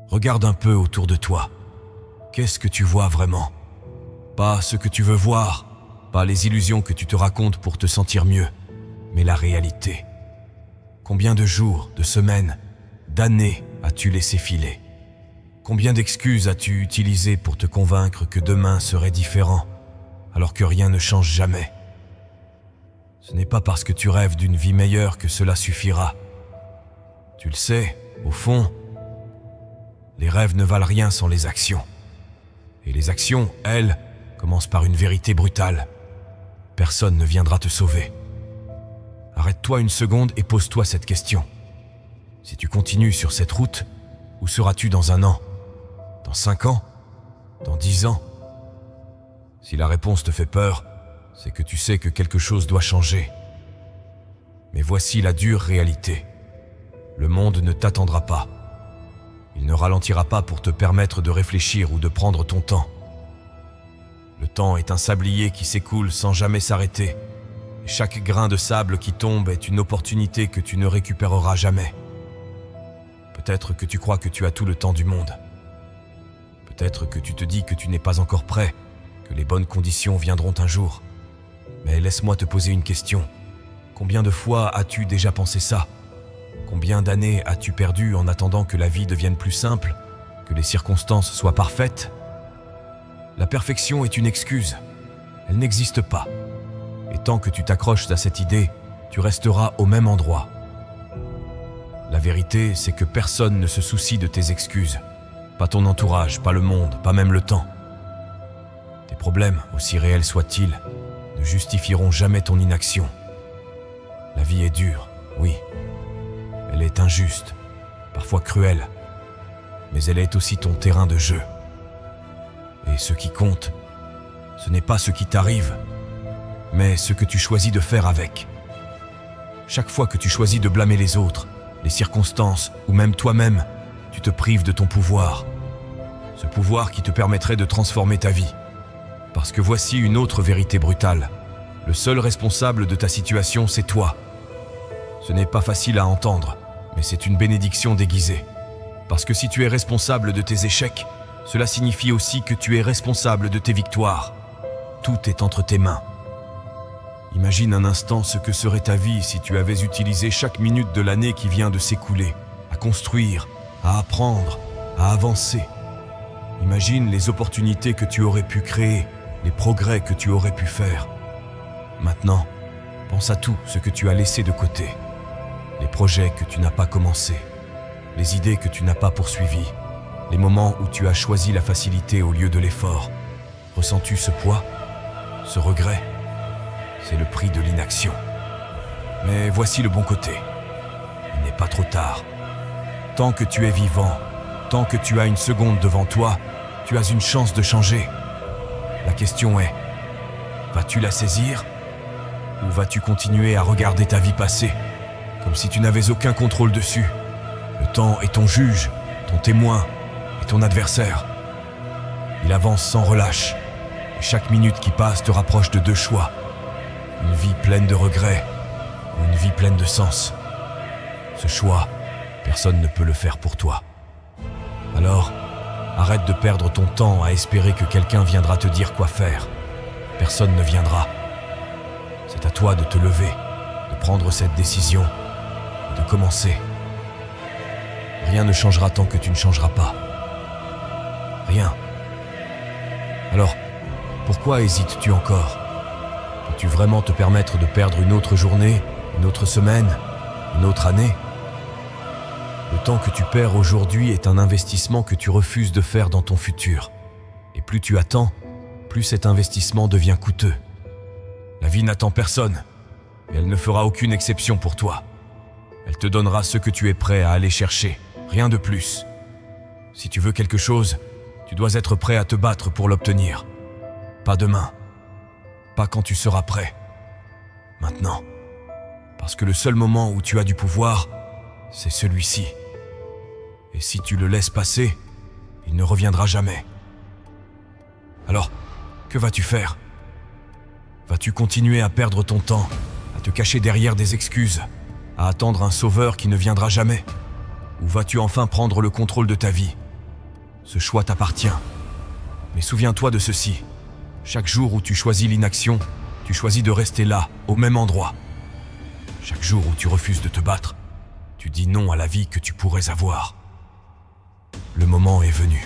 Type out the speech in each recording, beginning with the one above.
Regarde un peu autour de toi. Qu'est-ce que tu vois vraiment? Pas ce que tu veux voir, pas les illusions que tu te racontes pour te sentir mieux, mais la réalité. Combien de jours, de semaines, d'années as-tu laissé filer? Combien d'excuses as-tu utilisées pour te convaincre que demain serait différent, alors que rien ne change jamais? Ce n'est pas parce que tu rêves d'une vie meilleure que cela suffira. Tu le sais, au fond, les rêves ne valent rien sans les actions. Et les actions, elles, commencent par une vérité brutale. Personne ne viendra te sauver. Arrête-toi une seconde et pose-toi cette question. Si tu continues sur cette route, où seras-tu dans 1 an? Dans 5 ans? Dans 10 ans? Si la réponse te fait peur, c'est que tu sais que quelque chose doit changer. Mais voici la dure réalité. Le monde ne t'attendra pas. Il ne ralentira pas pour te permettre de réfléchir ou de prendre ton temps. Le temps est un sablier qui s'écoule sans jamais s'arrêter. Et chaque grain de sable qui tombe est une opportunité que tu ne récupéreras jamais. Peut-être que tu crois que tu as tout le temps du monde. Peut-être que tu te dis que tu n'es pas encore prêt, que les bonnes conditions viendront un jour. Mais laisse-moi te poser une question. Combien de fois as-tu déjà pensé ça? Combien d'années as-tu perdu en attendant que la vie devienne plus simple, que les circonstances soient parfaites? La perfection est une excuse. Elle n'existe pas. Et tant que tu t'accroches à cette idée, tu resteras au même endroit. La vérité, c'est que personne ne se soucie de tes excuses. Pas ton entourage, pas le monde, pas même le temps. Tes problèmes, aussi réels soient-ils, ne justifieront jamais ton inaction. La vie est dure, oui. Elle est injuste, parfois cruelle, mais elle est aussi ton terrain de jeu. Et ce qui compte, ce n'est pas ce qui t'arrive, mais ce que tu choisis de faire avec. Chaque fois que tu choisis de blâmer les autres, les circonstances ou même toi-même, tu te prives de ton pouvoir. Ce pouvoir qui te permettrait de transformer ta vie. Parce que voici une autre vérité brutale. Le seul responsable de ta situation, c'est toi. Ce n'est pas facile à entendre, mais c'est une bénédiction déguisée. Parce que si tu es responsable de tes échecs, cela signifie aussi que tu es responsable de tes victoires. Tout est entre tes mains. Imagine un instant ce que serait ta vie si tu avais utilisé chaque minute de l'année qui vient de s'écouler, à construire, à apprendre, à avancer. Imagine les opportunités que tu aurais pu créer, les progrès que tu aurais pu faire. Maintenant, pense à tout ce que tu as laissé de côté. Les projets que tu n'as pas commencés, les idées que tu n'as pas poursuivies, les moments où tu as choisi la facilité au lieu de l'effort. Ressens-tu ce poids, ce regret? C'est le prix de l'inaction. Mais voici le bon côté. Il n'est pas trop tard. Tant que tu es vivant, tant que tu as une seconde devant toi, tu as une chance de changer. La question est, vas-tu la saisir ou vas-tu continuer à regarder ta vie passer comme si tu n'avais aucun contrôle dessus? Le temps est ton juge, ton témoin et ton adversaire. Il avance sans relâche et chaque minute qui passe te rapproche de 2 choix. Une vie pleine de regrets ou une vie pleine de sens. Ce choix, personne ne peut le faire pour toi. Alors, arrête de perdre ton temps à espérer que quelqu'un viendra te dire quoi faire. Personne ne viendra. C'est à toi de te lever, de prendre cette décision et de commencer. Rien ne changera tant que tu ne changeras pas. Rien. Alors, pourquoi hésites-tu encore? Peux-tu vraiment te permettre de perdre une autre journée, une autre semaine, une autre année? Le temps que tu perds aujourd'hui est un investissement que tu refuses de faire dans ton futur. Et plus tu attends, plus cet investissement devient coûteux. La vie n'attend personne, et elle ne fera aucune exception pour toi. Elle te donnera ce que tu es prêt à aller chercher, rien de plus. Si tu veux quelque chose, tu dois être prêt à te battre pour l'obtenir. Pas demain, pas quand tu seras prêt. Maintenant, parce que le seul moment où tu as du pouvoir, c'est celui-ci. Et si tu le laisses passer, il ne reviendra jamais. Alors, que vas-tu faire? Vas-tu continuer à perdre ton temps, à te cacher derrière des excuses, à attendre un sauveur qui ne viendra jamais? Ou vas-tu enfin prendre le contrôle de ta vie, Ce choix t'appartient. Mais souviens-toi de ceci. Chaque jour où tu choisis l'inaction, tu choisis de rester là, au même endroit. Chaque jour où tu refuses de te battre, tu dis non à la vie que tu pourrais avoir. Le moment est venu.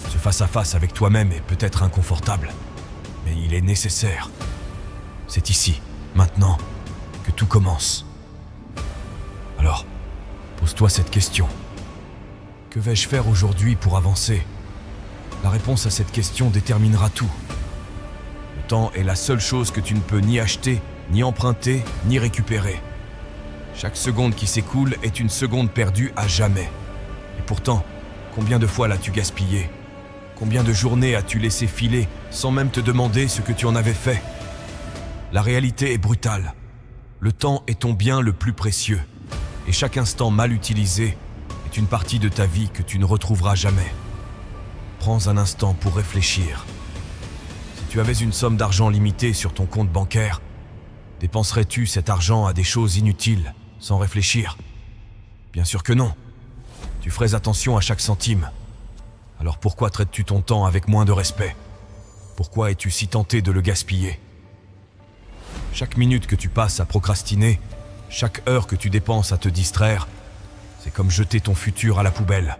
Ce face-à-face avec toi-même est peut-être inconfortable, mais il est nécessaire. C'est ici, maintenant, que tout commence. Alors, pose-toi cette question. Que vais-je faire aujourd'hui pour avancer ? La réponse à cette question déterminera tout. Le temps est la seule chose que tu ne peux ni acheter, ni emprunter, ni récupérer. Chaque seconde qui s'écoule est une seconde perdue à jamais. Et pourtant, combien de fois l'as-tu gaspillé ? Combien de journées as-tu laissé filer sans même te demander ce que tu en avais fait ? La réalité est brutale. Le temps est ton bien le plus précieux. Et chaque instant mal utilisé est une partie de ta vie que tu ne retrouveras jamais. Prends un instant pour réfléchir. Si tu avais une somme d'argent limitée sur ton compte bancaire, dépenserais-tu cet argent à des choses inutiles, sans réfléchir ? Bien sûr que non. Tu ferais attention à chaque centime. Alors pourquoi traites-tu ton temps avec moins de respect ? Pourquoi es-tu si tenté de le gaspiller ? Chaque minute que tu passes à procrastiner, chaque heure que tu dépenses à te distraire, c'est comme jeter ton futur à la poubelle.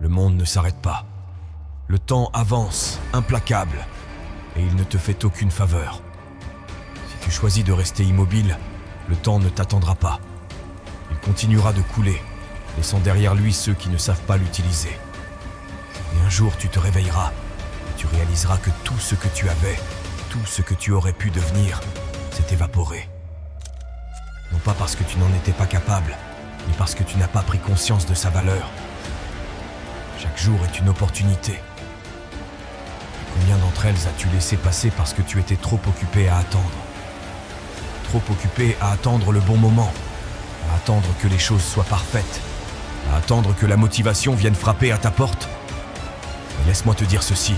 Le monde ne s'arrête pas. Le temps avance, implacable, et il ne te fait aucune faveur. Si tu choisis de rester immobile, le temps ne t'attendra pas. Il continuera de couler, laissant derrière lui ceux qui ne savent pas l'utiliser. Et un jour tu te réveilleras, et tu réaliseras que tout ce que tu avais, tout ce que tu aurais pu devenir, s'est évaporé. Non pas parce que tu n'en étais pas capable, mais parce que tu n'as pas pris conscience de sa valeur. Chaque jour est une opportunité. Combien d'entre elles as-tu laissé passer parce que tu étais trop occupé à attendre ? Trop occupé à attendre le bon moment, à attendre que les choses soient parfaites, à attendre que la motivation vienne frapper à ta porte ? Mais laisse-moi te dire ceci,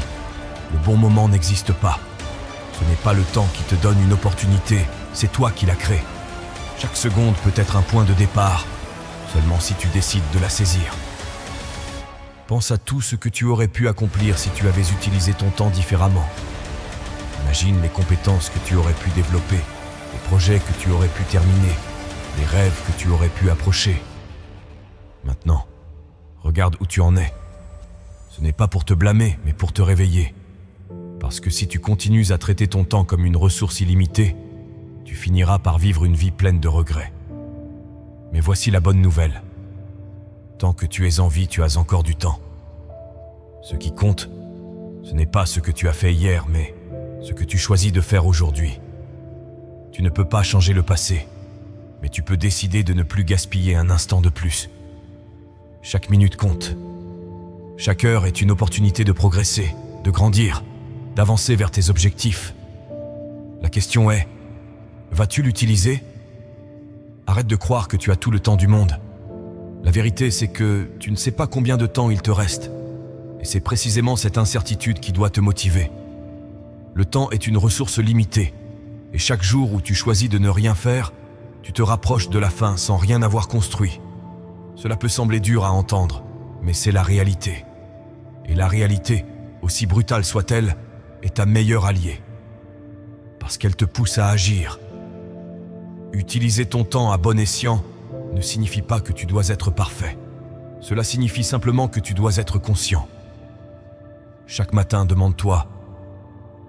le bon moment n'existe pas. Ce n'est pas le temps qui te donne une opportunité, c'est toi qui la crée. Chaque seconde peut être un point de départ, seulement si tu décides de la saisir. Pense à tout ce que tu aurais pu accomplir si tu avais utilisé ton temps différemment. Imagine les compétences que tu aurais pu développer, les projets que tu aurais pu terminer, les rêves que tu aurais pu approcher. Maintenant, regarde où tu en es. Ce n'est pas pour te blâmer, mais pour te réveiller. Parce que si tu continues à traiter ton temps comme une ressource illimitée, tu finiras par vivre une vie pleine de regrets. Mais voici la bonne nouvelle. Tant que tu es en vie, tu as encore du temps. Ce qui compte, ce n'est pas ce que tu as fait hier, mais ce que tu choisis de faire aujourd'hui. Tu ne peux pas changer le passé, mais tu peux décider de ne plus gaspiller un instant de plus. Chaque minute compte. Chaque heure est une opportunité de progresser, de grandir, d'avancer vers tes objectifs. La question est, vas-tu l'utiliser ? Arrête de croire que tu as tout le temps du monde. La vérité, c'est que tu ne sais pas combien de temps il te reste. Et c'est précisément cette incertitude qui doit te motiver. Le temps est une ressource limitée. Et chaque jour où tu choisis de ne rien faire, tu te rapproches de la fin sans rien avoir construit. Cela peut sembler dur à entendre, mais c'est la réalité. Et la réalité, aussi brutale soit-elle, est ta meilleure alliée. Parce qu'elle te pousse à agir. Utiliser ton temps à bon escient ne signifie pas que tu dois être parfait. Cela signifie simplement que tu dois être conscient. Chaque matin, demande-toi,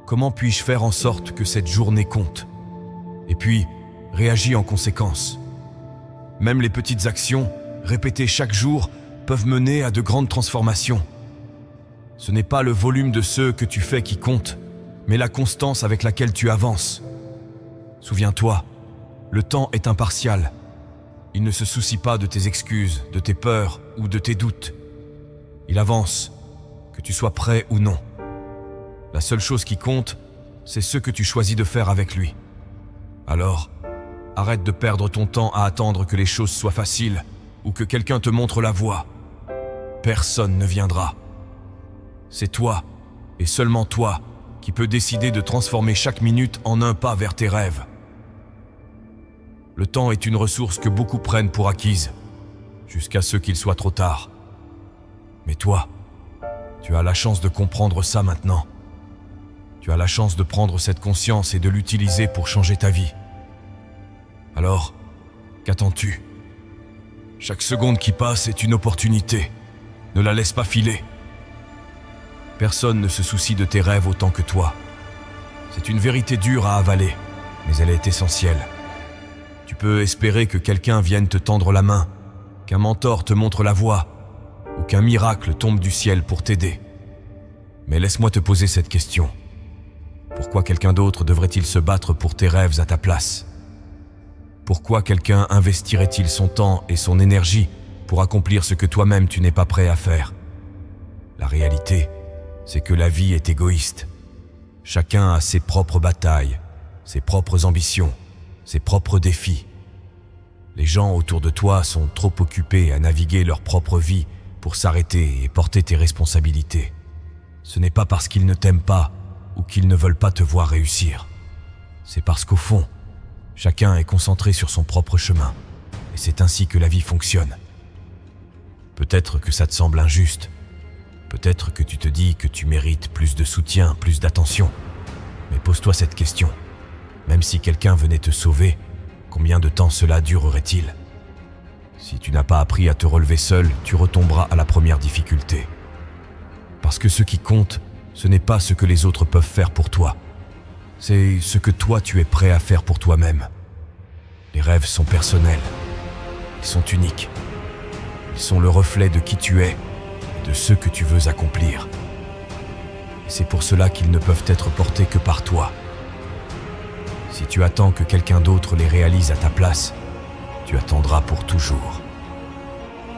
comment puis-je faire en sorte que cette journée compte ? Et puis, réagis en conséquence. Même les petites actions, répétées chaque jour, peuvent mener à de grandes transformations. Ce n'est pas le volume de ce que tu fais qui compte, mais la constance avec laquelle tu avances. Souviens-toi, le temps est impartial. Il ne se soucie pas de tes excuses, de tes peurs ou de tes doutes. Il avance, que tu sois prêt ou non. La seule chose qui compte, c'est ce que tu choisis de faire avec lui. Alors, arrête de perdre ton temps à attendre que les choses soient faciles ou que quelqu'un te montre la voie. Personne ne viendra. C'est toi, et seulement toi, qui peux décider de transformer chaque minute en un pas vers tes rêves. Le temps est une ressource que beaucoup prennent pour acquise, jusqu'à ce qu'il soit trop tard. Mais toi, Tu as la chance de comprendre ça maintenant. Tu as la chance de prendre cette conscience et de l'utiliser pour changer ta vie. Alors, qu'attends-tu? Chaque seconde qui passe est une opportunité. Ne la laisse pas filer. Personne ne se soucie de tes rêves autant que toi. C'est une vérité dure à avaler, mais elle est essentielle. Tu peux espérer que quelqu'un vienne te tendre la main, qu'un mentor te montre la voie, ou qu'un miracle tombe du ciel pour t'aider. Mais laisse-moi te poser cette question. Pourquoi quelqu'un d'autre devrait-il se battre pour tes rêves à ta place? Pourquoi quelqu'un investirait-il son temps et son énergie pour accomplir ce que toi-même tu n'es pas prêt à faire? La réalité, c'est que la vie est égoïste. Chacun a ses propres batailles, ses propres ambitions, ses propres défis. Les gens autour de toi sont trop occupés à naviguer leur propre vie pour s'arrêter et porter tes responsabilités. Ce n'est pas parce qu'ils ne t'aiment pas ou qu'ils ne veulent pas te voir réussir. C'est parce qu'au fond, chacun est concentré sur son propre chemin. Et c'est ainsi que la vie fonctionne. Peut-être que ça te semble injuste. Peut-être que tu te dis que tu mérites plus de soutien, plus d'attention. Mais pose-toi cette question. Même si quelqu'un venait te sauver, combien de temps cela durerait-il? Si tu n'as pas appris à te relever seul, tu retomberas à la première difficulté. Parce que ce qui compte, ce n'est pas ce que les autres peuvent faire pour toi. C'est ce que toi tu es prêt à faire pour toi-même. Les rêves sont personnels. Ils sont uniques. Ils sont le reflet de qui tu es et de ce que tu veux accomplir. Et c'est pour cela qu'ils ne peuvent être portés que par toi. Si tu attends que quelqu'un d'autre les réalise à ta place, tu attendras pour toujours.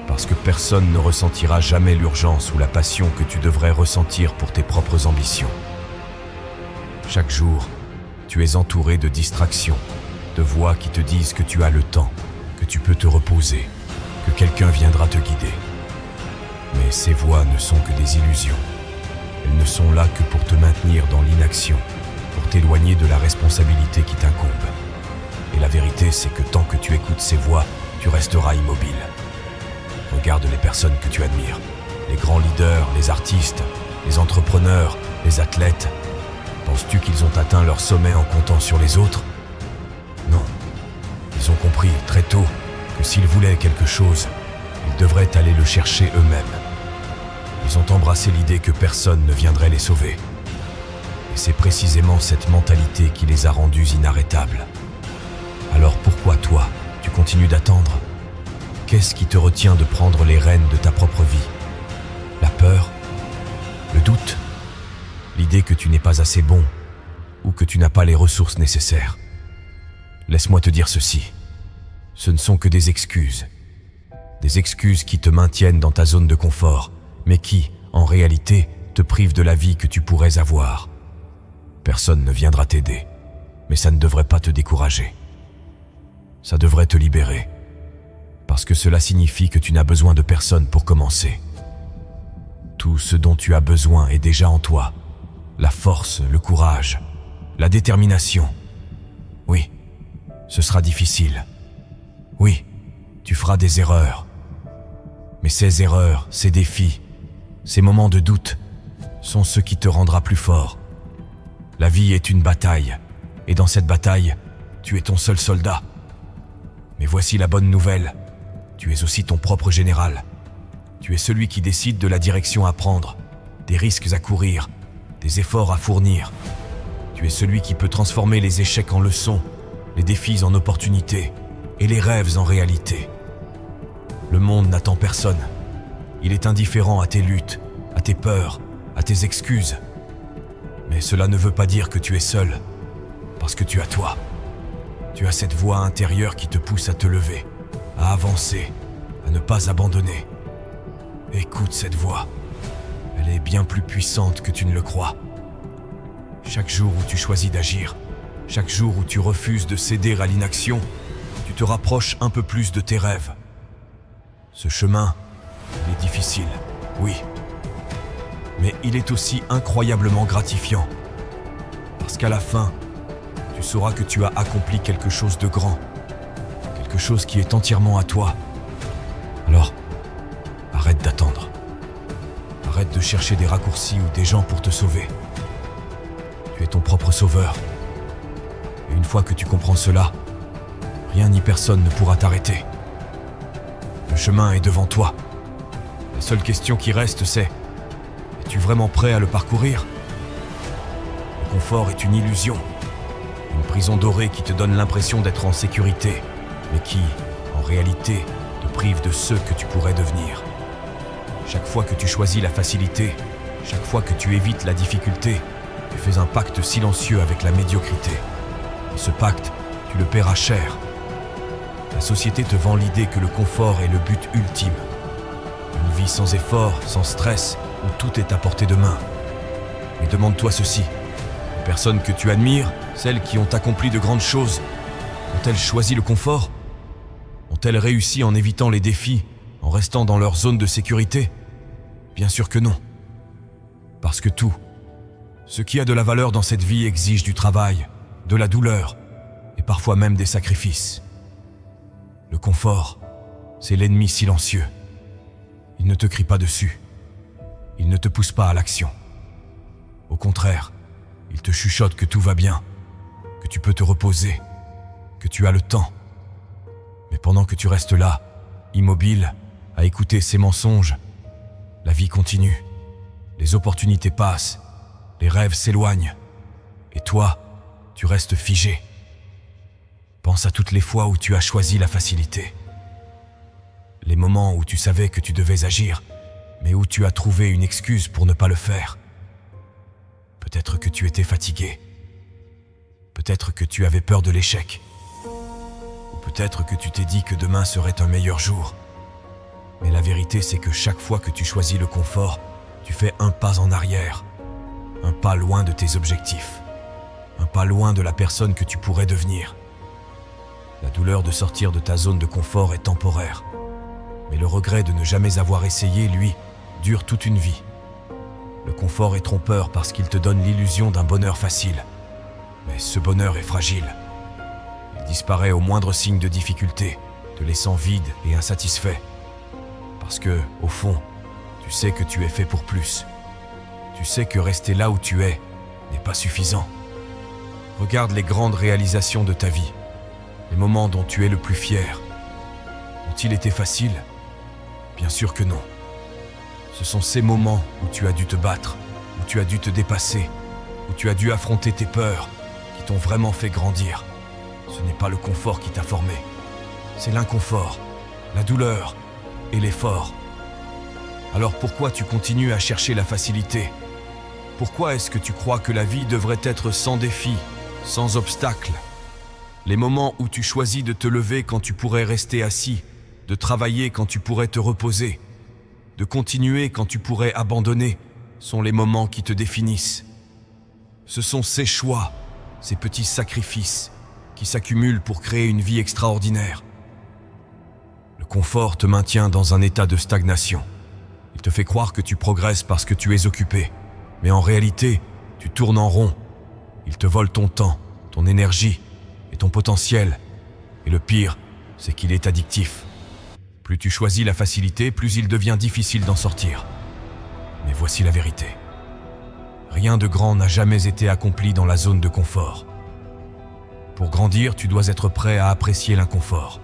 Parce que personne ne ressentira jamais l'urgence ou la passion que tu devrais ressentir pour tes propres ambitions. Chaque jour, tu es entouré de distractions, de voix qui te disent que tu as le temps, que tu peux te reposer, que quelqu'un viendra te guider. Mais ces voix ne sont que des illusions. Elles ne sont là que pour te maintenir dans l'inaction, pour t'éloigner de la responsabilité qui t'incombe. Et la vérité, c'est que tant que tu écoutes ces voix, tu resteras immobile. Regarde les personnes que tu admires, les grands leaders, les artistes, les entrepreneurs, les athlètes. Penses-tu qu'ils ont atteint leur sommet en comptant sur les autres? Non. Ils ont compris très tôt que s'ils voulaient quelque chose, ils devraient aller le chercher eux-mêmes. Ils ont embrassé l'idée que personne ne viendrait les sauver. Et c'est précisément cette mentalité qui les a rendus inarrêtables. Alors pourquoi toi, tu continues d'attendre? Qu'est-ce qui te retient de prendre les rênes de ta propre vie? La peur? Le doute? L'idée que tu n'es pas assez bon ou que tu n'as pas les ressources nécessaires? Laisse-moi te dire ceci. Ce ne sont que des excuses. Des excuses qui te maintiennent dans ta zone de confort, mais qui, en réalité, te privent de la vie que tu pourrais avoir. Personne ne viendra t'aider, mais ça ne devrait pas te décourager. Ça devrait te libérer. Parce que cela signifie que tu n'as besoin de personne pour commencer. Tout ce dont tu as besoin est déjà en toi. La force, le courage, la détermination. Oui, ce sera difficile. Oui, tu feras des erreurs. Mais ces erreurs, ces défis, ces moments de doute sont ce qui te rendra plus fort. La vie est une bataille, et dans cette bataille, tu es ton seul soldat. Mais voici la bonne nouvelle. Tu es aussi ton propre général. Tu es celui qui décide de la direction à prendre, des risques à courir, des efforts à fournir. Tu es celui qui peut transformer les échecs en leçons, les défis en opportunités et les rêves en réalité. Le monde n'attend personne. Il est indifférent à tes luttes, à tes peurs, à tes excuses. Mais cela ne veut pas dire que tu es seul, parce que tu as toi. Tu as cette voix intérieure qui te pousse à te lever, à avancer, à ne pas abandonner. Écoute cette voix. Elle est bien plus puissante que tu ne le crois. Chaque jour où tu choisis d'agir, chaque jour où tu refuses de céder à l'inaction, tu te rapproches un peu plus de tes rêves. Ce chemin, il est difficile, oui. Mais il est aussi incroyablement gratifiant. Parce qu'à la fin, tu sauras que tu as accompli quelque chose de grand. Quelque chose qui est entièrement à toi. Alors, arrête d'attendre. Arrête de chercher des raccourcis ou des gens pour te sauver. Tu es ton propre sauveur. Et une fois que tu comprends cela, rien ni personne ne pourra t'arrêter. Le chemin est devant toi. La seule question qui reste, c'est: es-tu vraiment prêt à le parcourir? Le confort est une illusion. Une prison dorée qui te donne l'impression d'être en sécurité, mais qui, en réalité, te prive de ce que tu pourrais devenir. Chaque fois que tu choisis la facilité, chaque fois que tu évites la difficulté, tu fais un pacte silencieux avec la médiocrité. Et ce pacte, tu le paieras cher. La société te vend l'idée que le confort est le but ultime. Une vie sans effort, sans stress, où tout est à portée de main. Mais demande-toi ceci: les personnes que tu admires, celles qui ont accompli de grandes choses, ont-elles choisi le confort? Ont-elles réussi en évitant les défis, en restant dans leur zone de sécurité? Bien sûr que non. Parce que tout, ce qui a de la valeur dans cette vie exige du travail, de la douleur et parfois même des sacrifices. Le confort, c'est l'ennemi silencieux. Il ne te crie pas dessus. Il ne te pousse pas à l'action. Au contraire, il te chuchote que tout va bien, que tu peux te reposer, que tu as le temps. Mais pendant que tu restes là, immobile, à écouter ces mensonges, la vie continue. Les opportunités passent, les rêves s'éloignent. Et toi, tu restes figé. Pense à toutes les fois où tu as choisi la facilité. Les moments où tu savais que tu devais agir, mais où tu as trouvé une excuse pour ne pas le faire. Peut-être que tu étais fatigué. Peut-être que tu avais peur de l'échec. Ou peut-être que tu t'es dit que demain serait un meilleur jour. Mais la vérité, c'est que chaque fois que tu choisis le confort, tu fais un pas en arrière. Un pas loin de tes objectifs. Un pas loin de la personne que tu pourrais devenir. La douleur de sortir de ta zone de confort est temporaire. Mais le regret de ne jamais avoir essayé, lui, dure toute une vie. Le confort est trompeur parce qu'il te donne l'illusion d'un bonheur facile. Mais ce bonheur est fragile. Il disparaît au moindre signe de difficulté, te laissant vide et insatisfait. Parce que, au fond, tu sais que tu es fait pour plus. Tu sais que rester là où tu es n'est pas suffisant. Regarde les grandes réalisations de ta vie, les moments dont tu es le plus fier. Ont-ils été faciles? Bien sûr que non. Ce sont ces moments où tu as dû te battre, où tu as dû te dépasser, où tu as dû affronter tes peurs, qui t'ont vraiment fait grandir. Ce n'est pas le confort qui t'a formé. C'est l'inconfort, la douleur et l'effort. Alors pourquoi tu continues à chercher la facilité? Pourquoi est-ce que tu crois que la vie devrait être sans défis, sans obstacles? Les moments où tu choisis de te lever quand tu pourrais rester assis, de travailler quand tu pourrais te reposer, de continuer quand tu pourrais abandonner, sont les moments qui te définissent. Ce sont ces choix, ces petits sacrifices, qui s'accumulent pour créer une vie extraordinaire. Le confort te maintient dans un état de stagnation. Il te fait croire que tu progresses parce que tu es occupé. Mais en réalité, tu tournes en rond. Il te vole ton temps, ton énergie et ton potentiel. Et le pire, c'est qu'il est addictif. Plus tu choisis la facilité, plus il devient difficile d'en sortir. Mais voici la vérité. Rien de grand n'a jamais été accompli dans la zone de confort. Pour grandir, tu dois être prêt à apprécier l'inconfort.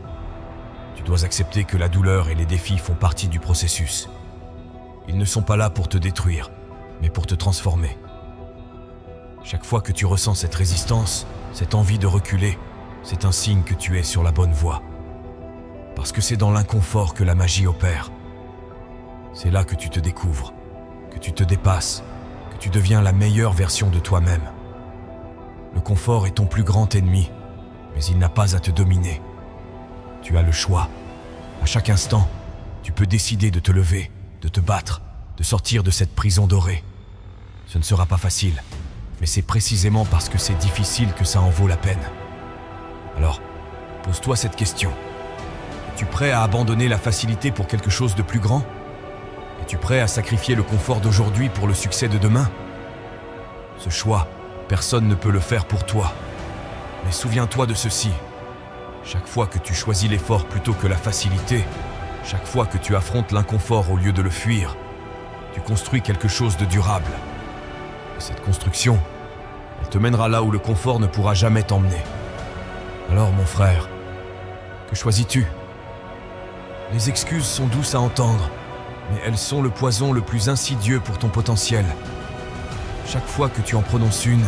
Tu dois accepter que la douleur et les défis font partie du processus. Ils ne sont pas là pour te détruire, mais pour te transformer. Chaque fois que tu ressens cette résistance, cette envie de reculer, c'est un signe que tu es sur la bonne voie. Parce que c'est dans l'inconfort que la magie opère. C'est là que tu te découvres, que tu te dépasses, que tu deviens la meilleure version de toi-même. Le confort est ton plus grand ennemi, mais il n'a pas à te dominer. Tu as le choix. À chaque instant, tu peux décider de te lever, de te battre, de sortir de cette prison dorée. Ce ne sera pas facile, mais c'est précisément parce que c'est difficile que ça en vaut la peine. Alors, pose-toi cette question. Es-tu prêt à abandonner la facilité pour quelque chose de plus grand? Es-tu prêt à sacrifier le confort d'aujourd'hui pour le succès de demain? Ce choix, personne ne peut le faire pour toi. Mais souviens-toi de ceci. Chaque fois que tu choisis l'effort plutôt que la facilité, chaque fois que tu affrontes l'inconfort au lieu de le fuir, tu construis quelque chose de durable. Et cette construction, elle te mènera là où le confort ne pourra jamais t'emmener. Alors mon frère, que choisis-tu? Les excuses sont douces à entendre, mais elles sont le poison le plus insidieux pour ton potentiel. Chaque fois que tu en prononces une,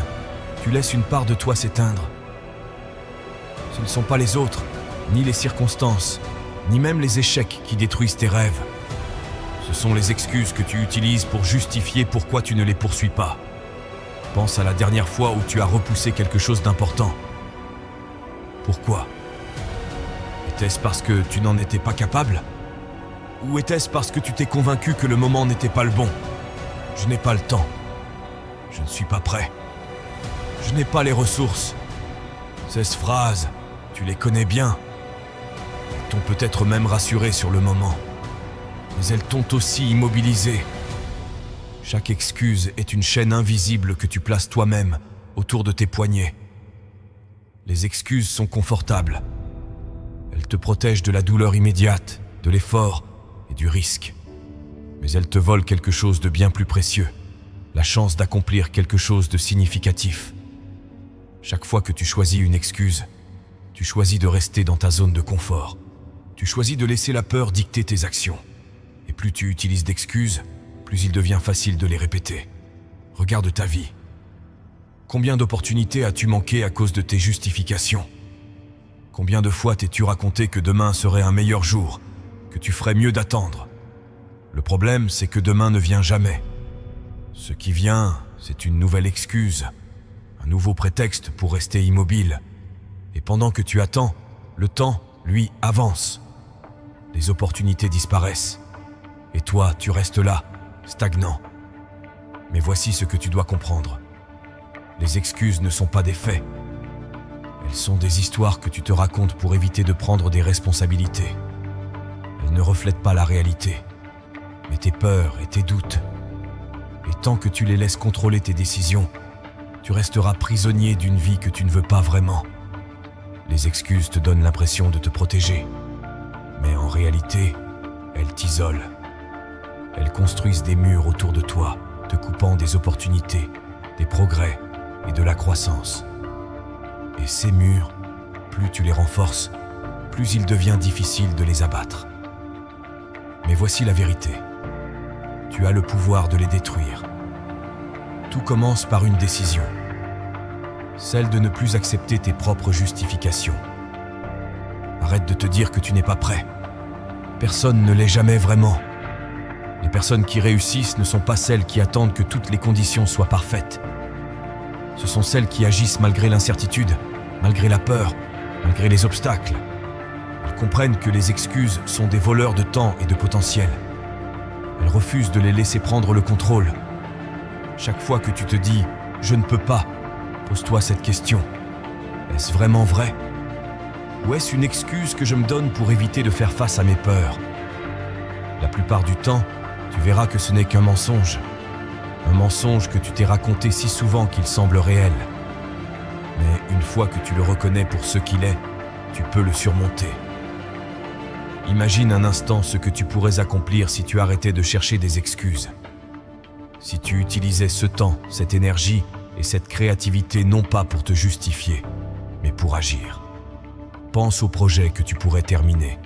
tu laisses une part de toi s'éteindre. Ce ne sont pas les autres, ni les circonstances, ni même les échecs qui détruisent tes rêves. Ce sont les excuses que tu utilises pour justifier pourquoi tu ne les poursuis pas. Pense à la dernière fois où tu as repoussé quelque chose d'important. Pourquoi? Était-ce parce que tu n'en étais pas capable? Ou était-ce parce que tu t'es convaincu que le moment n'était pas le bon? Je n'ai pas le temps. Je ne suis pas prêt. Je n'ai pas les ressources. Ces phrases, tu les connais bien. Elles t'ont peut-être même rassuré sur le moment. Mais elles t'ont aussi immobilisé. Chaque excuse est une chaîne invisible que tu places toi-même autour de tes poignets. Les excuses sont confortables. Elles te protègent de la douleur immédiate, de l'effort et du risque. Mais elles te volent quelque chose de bien plus précieux, la chance d'accomplir quelque chose de significatif. Chaque fois que tu choisis une excuse, tu choisis de rester dans ta zone de confort. Tu choisis de laisser la peur dicter tes actions. Et plus tu utilises d'excuses, plus il devient facile de les répéter. Regarde ta vie. Combien d'opportunités as-tu manqué à cause de tes justifications? Combien de fois t'es-tu raconté que demain serait un meilleur jour, que tu ferais mieux d'attendre? Le problème, c'est que demain ne vient jamais. Ce qui vient, c'est une nouvelle excuse, un nouveau prétexte pour rester immobile. Et pendant que tu attends, le temps, lui, avance. Les opportunités disparaissent. Et toi, tu restes là, stagnant. Mais voici ce que tu dois comprendre. Les excuses ne sont pas des faits. Elles sont des histoires que tu te racontes pour éviter de prendre des responsabilités. Elles ne reflètent pas la réalité, mais tes peurs et tes doutes. Et tant que tu les laisses contrôler tes décisions, tu resteras prisonnier d'une vie que tu ne veux pas vraiment. Les excuses te donnent l'impression de te protéger, mais en réalité, elles t'isolent. Elles construisent des murs autour de toi, te coupant des opportunités, des progrès et de la croissance. Et ces murs, plus tu les renforces, plus il devient difficile de les abattre. Mais voici la vérité. Tu as le pouvoir de les détruire. Tout commence par une décision. Celle de ne plus accepter tes propres justifications. Arrête de te dire que tu n'es pas prêt. Personne ne l'est jamais vraiment. Les personnes qui réussissent ne sont pas celles qui attendent que toutes les conditions soient parfaites. Ce sont celles qui agissent malgré l'incertitude, malgré la peur, malgré les obstacles. Elles comprennent que les excuses sont des voleurs de temps et de potentiel. Elles refusent de les laisser prendre le contrôle. Chaque fois que tu te dis « je ne peux pas », pose-toi cette question. Est-ce vraiment vrai? Ou est-ce une excuse que je me donne pour éviter de faire face à mes peurs? La plupart du temps, tu verras que ce n'est qu'un mensonge. Un mensonge que tu t'es raconté si souvent qu'il semble réel. Mais une fois que tu le reconnais pour ce qu'il est, tu peux le surmonter. Imagine un instant ce que tu pourrais accomplir si tu arrêtais de chercher des excuses. Si tu utilisais ce temps, cette énergie et cette créativité non pas pour te justifier, mais pour agir. Pense aux projets que tu pourrais terminer,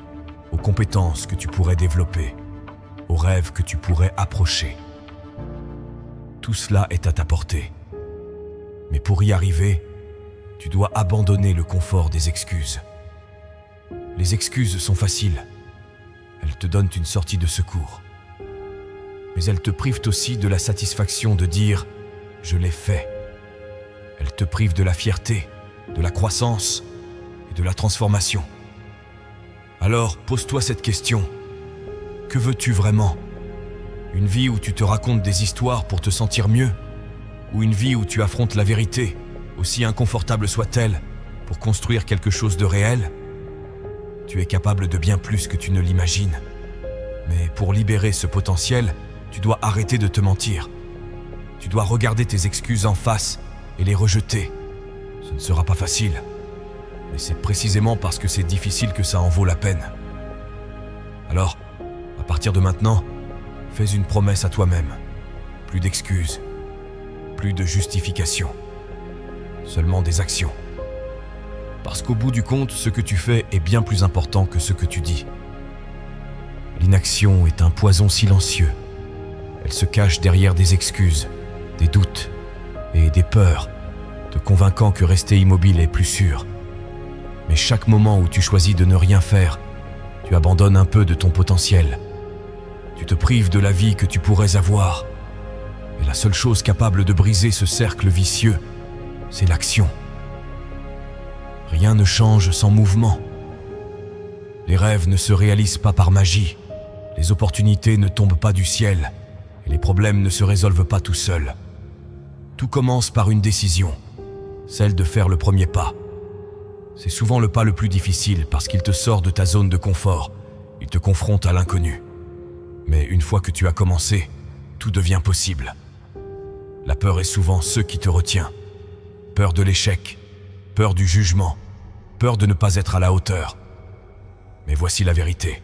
aux compétences que tu pourrais développer, aux rêves que tu pourrais approcher. Tout cela est à ta portée. Mais pour y arriver, tu dois abandonner le confort des excuses. Les excuses sont faciles. Elles te donnent une sortie de secours. Mais elles te privent aussi de la satisfaction de dire « je l'ai fait ». Elles te privent de la fierté, de la croissance et de la transformation. Alors, pose-toi cette question. Que veux-tu vraiment? Une vie où tu te racontes des histoires pour te sentir mieux? Ou une vie où tu affrontes la vérité, aussi inconfortable soit-elle, pour construire quelque chose de réel? Tu es capable de bien plus que tu ne l'imagines. Mais pour libérer ce potentiel, tu dois arrêter de te mentir. Tu dois regarder tes excuses en face et les rejeter. Ce ne sera pas facile. Mais c'est précisément parce que c'est difficile que ça en vaut la peine. Alors, à partir de maintenant, Fais une promesse à toi-même. Plus d'excuses, plus de justifications, seulement des actions. Parce qu'au bout du compte, ce que tu fais est bien plus important que ce que tu dis. L'inaction est un poison silencieux. Elle se cache derrière des excuses, des doutes et des peurs, te convainquant que rester immobile est plus sûr. Mais chaque moment où tu choisis de ne rien faire, tu abandonnes un peu de ton potentiel. Tu te prives de la vie que tu pourrais avoir. Et la seule chose capable de briser ce cercle vicieux, c'est l'action. Rien ne change sans mouvement. Les rêves ne se réalisent pas par magie. Les opportunités ne tombent pas du ciel. Et les problèmes ne se résolvent pas tout seuls. Tout commence par une décision, celle de faire le premier pas. C'est souvent le pas le plus difficile parce qu'il te sort de ta zone de confort. Il te confronte à l'inconnu. Mais une fois que tu as commencé, tout devient possible. La peur est souvent ce qui te retient. Peur de l'échec, peur du jugement, peur de ne pas être à la hauteur. Mais voici la vérité.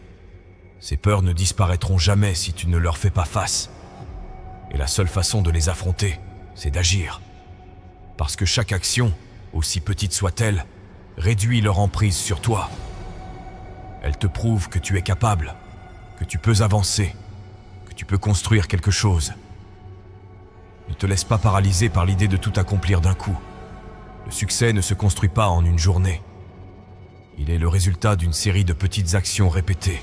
Ces peurs ne disparaîtront jamais si tu ne leur fais pas face. Et la seule façon de les affronter, c'est d'agir. Parce que chaque action, aussi petite soit-elle, réduit leur emprise sur toi. Elle te prouve que tu es capable, que tu peux avancer, que tu peux construire quelque chose. Ne te laisse pas paralyser par l'idée de tout accomplir d'un coup. Le succès ne se construit pas en une journée. Il est le résultat d'une série de petites actions répétées,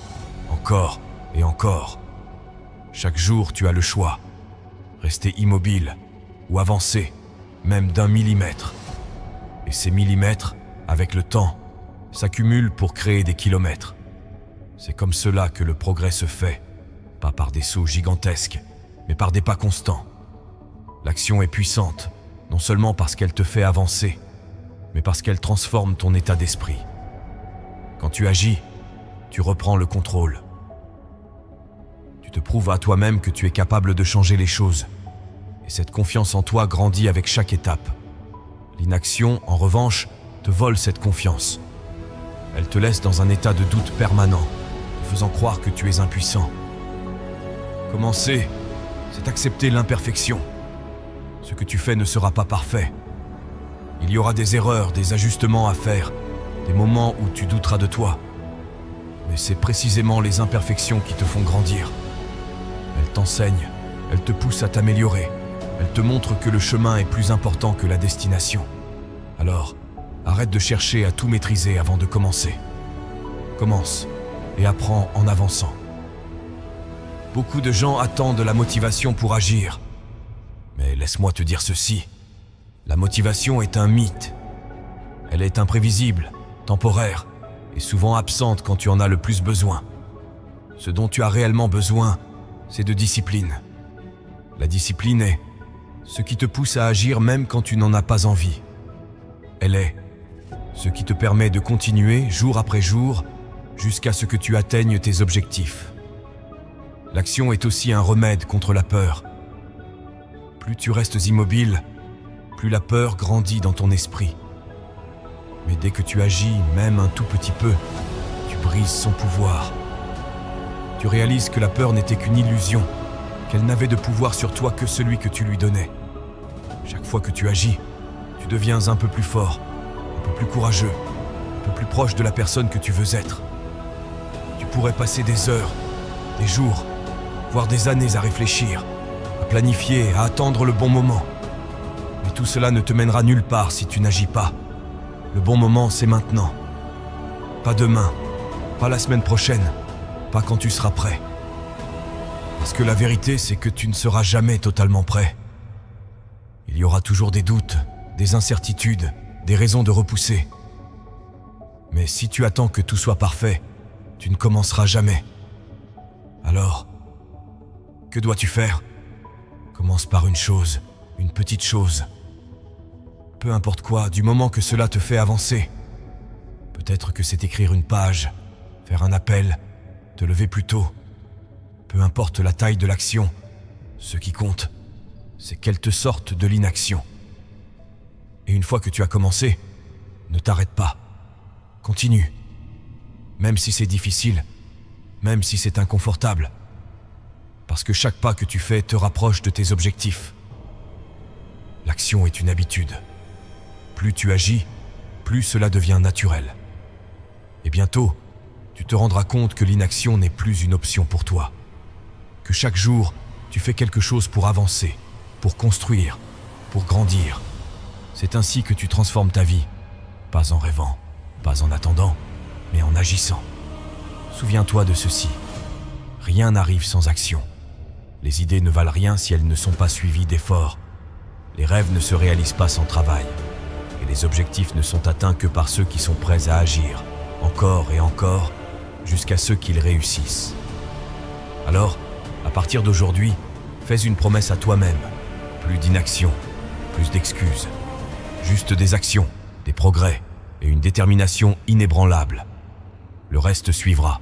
encore et encore. Chaque jour, tu as le choix. Rester immobile ou avancer, même d'1 millimètre. Et ces millimètres, avec le temps, s'accumulent pour créer des kilomètres. C'est comme cela que le progrès se fait, pas par des sauts gigantesques, mais par des pas constants. L'action est puissante, non seulement parce qu'elle te fait avancer, mais parce qu'elle transforme ton état d'esprit. Quand tu agis, tu reprends le contrôle. Tu te prouves à toi-même que tu es capable de changer les choses. Et cette confiance en toi grandit avec chaque étape. L'inaction, en revanche, te vole cette confiance. Elle te laisse dans un état de doute permanent, te faisant croire que tu es impuissant. Commencer, c'est accepter l'imperfection. Ce que tu fais ne sera pas parfait. Il y aura des erreurs, des ajustements à faire, des moments où tu douteras de toi. Mais c'est précisément les imperfections qui te font grandir. Elles t'enseignent, elles te poussent à t'améliorer. Elles te montrent que le chemin est plus important que la destination. Alors, arrête de chercher à tout maîtriser avant de commencer. Commence et apprends en avançant. Beaucoup de gens attendent la motivation pour agir. Mais laisse-moi te dire ceci. La motivation est un mythe. Elle est imprévisible, temporaire et souvent absente quand tu en as le plus besoin. Ce dont tu as réellement besoin, c'est de discipline. La discipline est ce qui te pousse à agir même quand tu n'en as pas envie. Elle est ce qui te permet de continuer jour après jour jusqu'à ce que tu atteignes tes objectifs. L'action est aussi un remède contre la peur. Plus tu restes immobile, plus la peur grandit dans ton esprit. Mais dès que tu agis, même un tout petit peu, tu brises son pouvoir. Tu réalises que la peur n'était qu'une illusion, qu'elle n'avait de pouvoir sur toi que celui que tu lui donnais. Chaque fois que tu agis, tu deviens un peu plus fort, un peu plus courageux, un peu plus proche de la personne que tu veux être. Tu pourrais passer des heures, des jours, voire des années à réfléchir, à planifier, à attendre le bon moment. Mais tout cela ne te mènera nulle part si tu n'agis pas. Le bon moment, c'est maintenant. Pas demain, pas la semaine prochaine, pas quand tu seras prêt. Parce que la vérité, c'est que tu ne seras jamais totalement prêt. Il y aura toujours des doutes, des incertitudes, des raisons de repousser. Mais si tu attends que tout soit parfait, tu ne commenceras jamais. Alors, que dois-tu faire ? Commence par une chose, une petite chose. Peu importe quoi, du moment que cela te fait avancer. Peut-être que c'est écrire une page, faire un appel, te lever plus tôt. Peu importe la taille de l'action, ce qui compte, c'est qu'elle te sorte de l'inaction. Et une fois que tu as commencé, ne t'arrête pas. Continue. Même si c'est difficile, même si c'est inconfortable. Parce que chaque pas que tu fais te rapproche de tes objectifs. L'action est une habitude. Plus tu agis, plus cela devient naturel. Et bientôt, tu te rendras compte que l'inaction n'est plus une option pour toi. Que chaque jour, tu fais quelque chose pour avancer, pour construire, pour grandir. C'est ainsi que tu transformes ta vie, pas en rêvant, pas en attendant, mais en agissant. Souviens-toi de ceci. Rien n'arrive sans action. Les idées ne valent rien si elles ne sont pas suivies d'efforts. Les rêves ne se réalisent pas sans travail. Et les objectifs ne sont atteints que par ceux qui sont prêts à agir, encore et encore, jusqu'à ce qu'ils réussissent. Alors, à partir d'aujourd'hui, fais une promesse à toi-même. Plus d'inaction, plus d'excuses. Juste des actions, des progrès et une détermination inébranlable. Le reste suivra.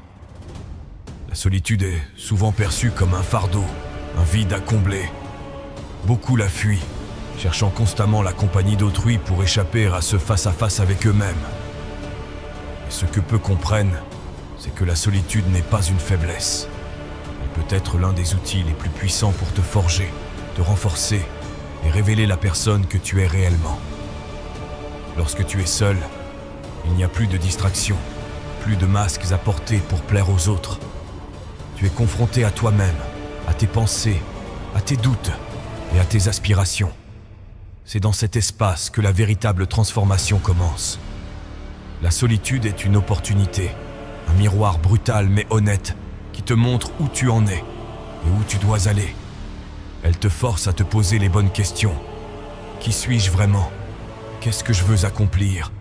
La solitude est souvent perçue comme un fardeau, un vide à combler. Beaucoup la fuient, cherchant constamment la compagnie d'autrui pour échapper à ce face-à-face avec eux-mêmes. Et ce que peu comprennent, c'est que la solitude n'est pas une faiblesse. Elle peut être l'un des outils les plus puissants pour te forger, te renforcer et révéler la personne que tu es réellement. Lorsque tu es seul, il n'y a plus de distraction, plus de masques à porter pour plaire aux autres. Tu es confronté à toi-même, à tes pensées, à tes doutes et à tes aspirations. C'est dans cet espace que la véritable transformation commence. La solitude est une opportunité, un miroir brutal mais honnête qui te montre où tu en es et où tu dois aller. Elle te force à te poser les bonnes questions. Qui suis-je vraiment ? Qu'est-ce que je veux accomplir ?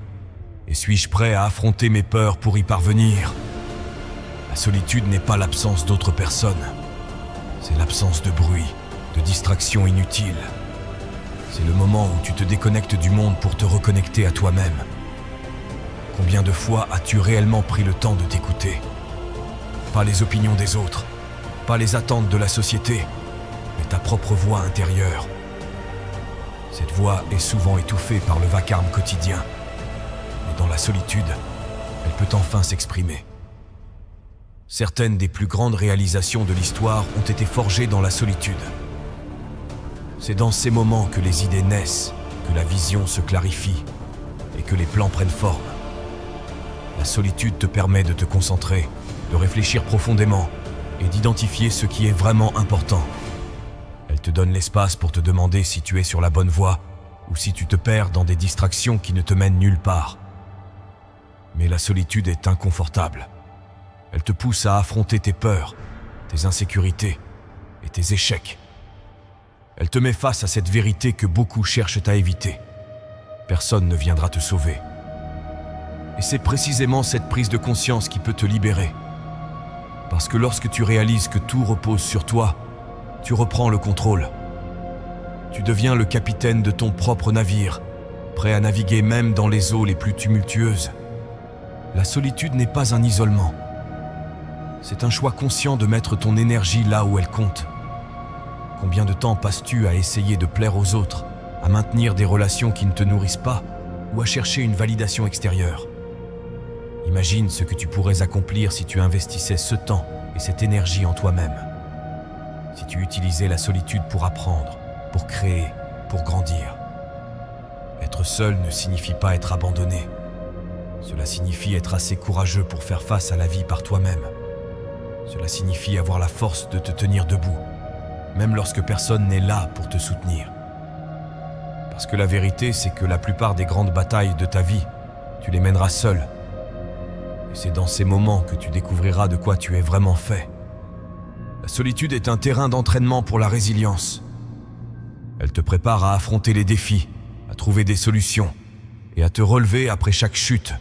Et suis-je prêt à affronter mes peurs pour y parvenir ? La solitude n'est pas l'absence d'autres personnes. C'est l'absence de bruit, de distractions inutiles. C'est le moment où tu te déconnectes du monde pour te reconnecter à toi-même. Combien de fois as-tu réellement pris le temps de t'écouter ? Pas les opinions des autres, pas les attentes de la société, mais ta propre voix intérieure. Cette voix est souvent étouffée par le vacarme quotidien. Mais dans la solitude, elle peut enfin s'exprimer. Certaines des plus grandes réalisations de l'histoire ont été forgées dans la solitude. C'est dans ces moments que les idées naissent, que la vision se clarifie et que les plans prennent forme. La solitude te permet de te concentrer, de réfléchir profondément et d'identifier ce qui est vraiment important. Elle te donne l'espace pour te demander si tu es sur la bonne voie ou si tu te perds dans des distractions qui ne te mènent nulle part. Mais la solitude est inconfortable. Elle te pousse à affronter tes peurs, tes insécurités et tes échecs. Elle te met face à cette vérité que beaucoup cherchent à éviter. Personne ne viendra te sauver. Et c'est précisément cette prise de conscience qui peut te libérer. Parce que lorsque tu réalises que tout repose sur toi, tu reprends le contrôle. Tu deviens le capitaine de ton propre navire, prêt à naviguer même dans les eaux les plus tumultueuses. La solitude n'est pas un isolement. C'est un choix conscient de mettre ton énergie là où elle compte. Combien de temps passes-tu à essayer de plaire aux autres, à maintenir des relations qui ne te nourrissent pas, ou à chercher une validation extérieure ? Imagine ce que tu pourrais accomplir si tu investissais ce temps et cette énergie en toi-même. Si tu utilisais la solitude pour apprendre, pour créer, pour grandir. Être seul ne signifie pas être abandonné. Cela signifie être assez courageux pour faire face à la vie par toi-même. Cela signifie avoir la force de te tenir debout, même lorsque personne n'est là pour te soutenir. Parce que la vérité, c'est que la plupart des grandes batailles de ta vie, tu les mèneras seul. Et c'est dans ces moments que tu découvriras de quoi tu es vraiment fait. La solitude est un terrain d'entraînement pour la résilience. Elle te prépare à affronter les défis, à trouver des solutions et à te relever après chaque chute.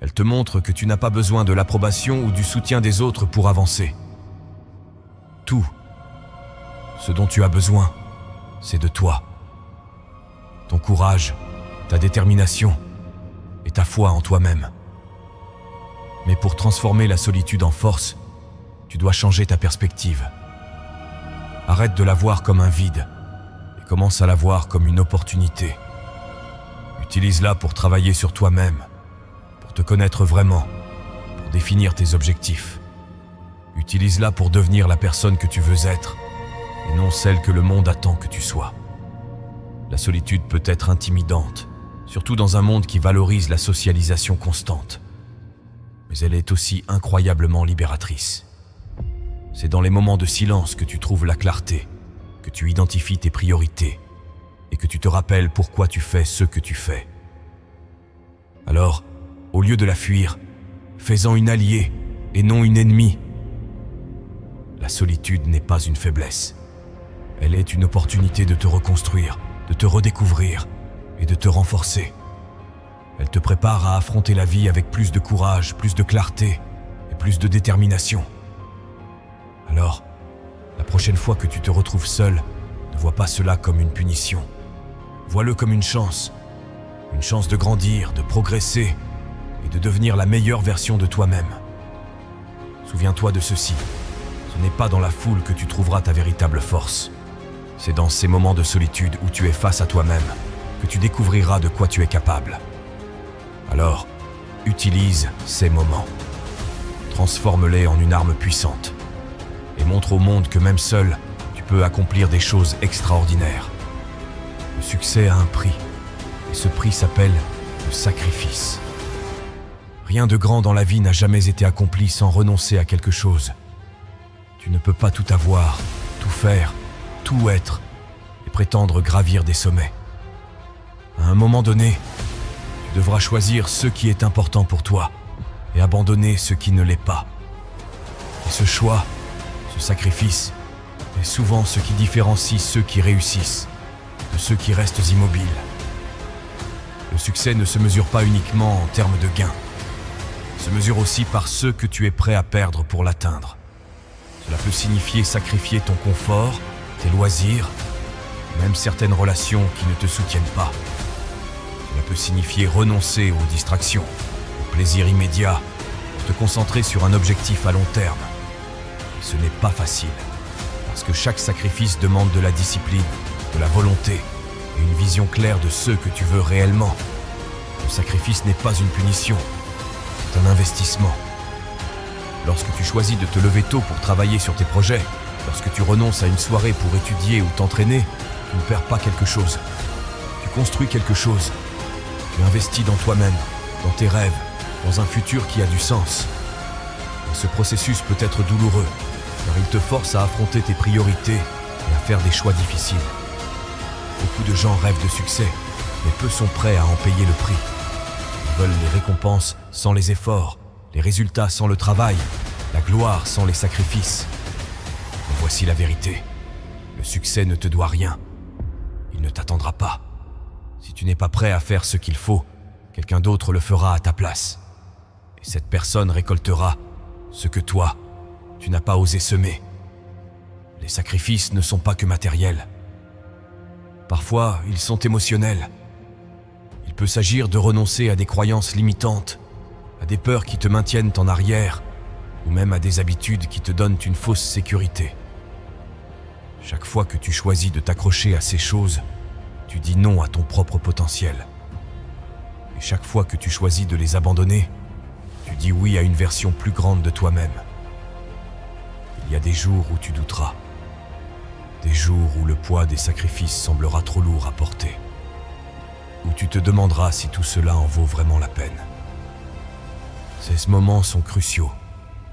Elle te montre que tu n'as pas besoin de l'approbation ou du soutien des autres pour avancer. Tout ce dont tu as besoin, c'est de toi. Ton courage, ta détermination et ta foi en toi-même. Mais pour transformer la solitude en force, tu dois changer ta perspective. Arrête de la voir comme un vide et commence à la voir comme une opportunité. Utilise-la pour travailler sur toi-même, pour te connaître vraiment, pour définir tes objectifs. Utilise-la pour devenir la personne que tu veux être, et non celle que le monde attend que tu sois. La solitude peut être intimidante, surtout dans un monde qui valorise la socialisation constante. Mais elle est aussi incroyablement libératrice. C'est dans les moments de silence que tu trouves la clarté, que tu identifies tes priorités, et que tu te rappelles pourquoi tu fais ce que tu fais. Alors, au lieu de la fuir, fais-en une alliée et non une ennemie. La solitude n'est pas une faiblesse. Elle est une opportunité de te reconstruire, de te redécouvrir et de te renforcer. Elle te prépare à affronter la vie avec plus de courage, plus de clarté et plus de détermination. Alors, la prochaine fois que tu te retrouves seul, ne vois pas cela comme une punition. Vois-le comme une chance de grandir, de progresser et de devenir la meilleure version de toi-même. Souviens-toi de ceci, ce n'est pas dans la foule que tu trouveras ta véritable force. C'est dans ces moments de solitude où tu es face à toi-même que tu découvriras de quoi tu es capable. Alors, utilise ces moments. Transforme-les en une arme puissante et montre au monde que même seul, tu peux accomplir des choses extraordinaires. Le succès a un prix, et ce prix s'appelle le sacrifice. Rien de grand dans la vie n'a jamais été accompli sans renoncer à quelque chose. Tu ne peux pas tout avoir, tout faire, tout être, et prétendre gravir des sommets. À un moment donné, tu devras choisir ce qui est important pour toi et abandonner ce qui ne l'est pas. Et ce choix, ce sacrifice, est souvent ce qui différencie ceux qui réussissent de ceux qui restent immobiles. Le succès ne se mesure pas uniquement en termes de gains. Il se mesure aussi par ceux que tu es prêt à perdre pour l'atteindre. Cela peut signifier sacrifier ton confort, tes loisirs, même certaines relations qui ne te soutiennent pas. Cela peut signifier renoncer aux distractions, au plaisir immédiat, pour te concentrer sur un objectif à long terme. Et ce n'est pas facile, parce que chaque sacrifice demande de la discipline, de la volonté et une vision claire de ce que tu veux réellement. Le sacrifice n'est pas une punition, c'est un investissement. Lorsque tu choisis de te lever tôt pour travailler sur tes projets, lorsque tu renonces à une soirée pour étudier ou t'entraîner, tu ne perds pas quelque chose. Tu construis quelque chose. Tu investis dans toi-même, dans tes rêves, dans un futur qui a du sens. Et ce processus peut être douloureux, car il te force à affronter tes priorités et à faire des choix difficiles. Beaucoup de gens rêvent de succès, mais peu sont prêts à en payer le prix. Ils veulent les récompenses sans les efforts, les résultats sans le travail, la gloire sans les sacrifices. Mais voici la vérité. Le succès ne te doit rien. Il ne t'attendra pas. Si tu n'es pas prêt à faire ce qu'il faut, quelqu'un d'autre le fera à ta place. Et cette personne récoltera ce que toi, tu n'as pas osé semer. Les sacrifices ne sont pas que matériels. Parfois, ils sont émotionnels. Il peut s'agir de renoncer à des croyances limitantes, à des peurs qui te maintiennent en arrière, ou même à des habitudes qui te donnent une fausse sécurité. Chaque fois que tu choisis de t'accrocher à ces choses, tu dis non à ton propre potentiel. Et chaque fois que tu choisis de les abandonner, tu dis oui à une version plus grande de toi-même. Il y a des jours où tu douteras. Des jours où le poids des sacrifices semblera trop lourd à porter. Où tu te demanderas si tout cela en vaut vraiment la peine. Ces moments sont cruciaux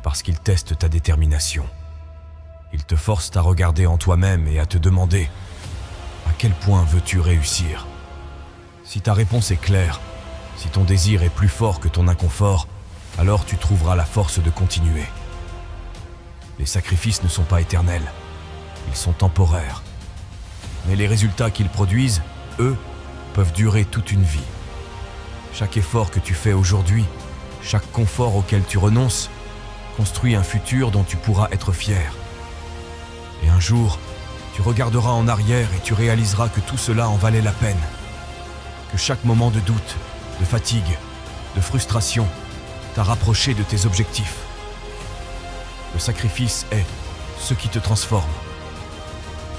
parce qu'ils testent ta détermination. Ils te forcent à regarder en toi-même et à te demander à quel point veux-tu réussir. Si ta réponse est claire, si ton désir est plus fort que ton inconfort, alors tu trouveras la force de continuer. Les sacrifices ne sont pas éternels. Ils sont temporaires. Mais les résultats qu'ils produisent, eux, peuvent durer toute une vie. Chaque effort que tu fais aujourd'hui, chaque confort auquel tu renonces, construit un futur dont tu pourras être fier. Et un jour, tu regarderas en arrière et tu réaliseras que tout cela en valait la peine. Que chaque moment de doute, de fatigue, de frustration t'a rapproché de tes objectifs. Le sacrifice est ce qui te transforme,